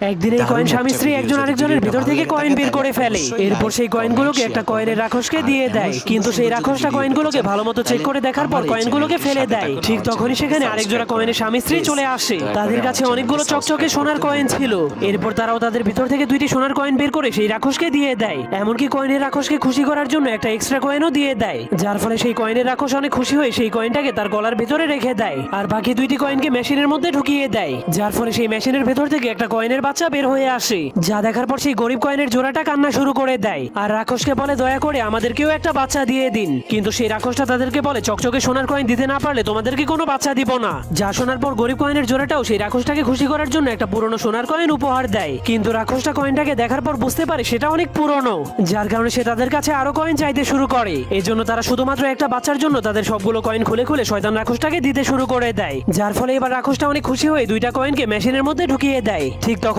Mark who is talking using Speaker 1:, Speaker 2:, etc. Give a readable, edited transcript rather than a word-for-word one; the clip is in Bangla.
Speaker 1: একদিন এই কয়েন স্বামী স্ত্রী একজন আরেকজনের ভিতর থেকে কয়েন বের করে ফেলে। এরপর সেই কয়েনগুলোকে একটা কয়েনের রাক্ষসকে দিয়ে দেয়, কিন্তু সেই রাক্ষসটা কয়েনগুলোকে ভালো মতো চেক করে দেখার পর কয়েনগুলোকে ফেলে দেয়। ঠিক তখনই সেখানে আরেক জোড়া কয়েনের স্বামী স্ত্রী চলে আসে। তাদের কাছে অনেকগুলো চকচকে সোনার কয়েন ছিল। এরপর তারাও তাদের ভিতর থেকে দুইটি সোনার কয়েন বের করে সেই রাক্ষসকে দিয়ে দেয়। এমনকি কয়েনের রাক্ষসকে খুশি করার জন্য একটা এক্সট্রা কয়েনও দিয়ে দেয়, যার ফলে সেই কয়েনের রাক্ষস অনেক খুশি হয়ে সেই কয়েনটাকে তার গলার ভিতরে রেখে দেয় আর বাকি দুইটি কয়েনকে মেশিনের মধ্যে ঢুকিয়ে দেয়, যার ফলে সেই মেশিনের ভেতর থেকে একটা কয়েনের বাচ্চা বের হয়ে আসে। যা দেখার পর সেই গরিব কয়েনের জোড়াটা কান্না শুরু করে দেয় আর রাক্ষসকে বলে দয়া করে আমাদেরকেও একটা বাচ্চা দিয়ে দিন। কিন্তু সেই রাক্ষসটা তাদেরকে বলে চকচকে সোনার কয়েন দিতে না পারলে তোমাদেরকে কোনো বাচ্চা দিব না। যা শোনার পর গরিব কয়েনের জোড়াটাও সেই রাক্ষসটাকে খুশি করার জন্য একটা পুরনো সোনার কয়েন উপহার দেয়। কিন্তু রাক্ষসটা কয়েনটাকে দেখার পর বুঝতে পারে সেটা অনেক পুরনো, যার কারণে সে তাদের কাছে আরো কয়েন চাইতে শুরু করে। এজন্য তারা শুধুমাত্র একটা বাচ্চার জন্য তাদের সবগুলো কয়েন খুলে খুলে শয়তান রাক্ষসটাকে দিতে শুরু করে দেয়, যার ফলে এবার রাক্ষসটা অনেক খুশি হয়ে দুইটা কয়েনকে মেশিনের মধ্যে ঢুকিয়ে দেয়। ঠিক তখন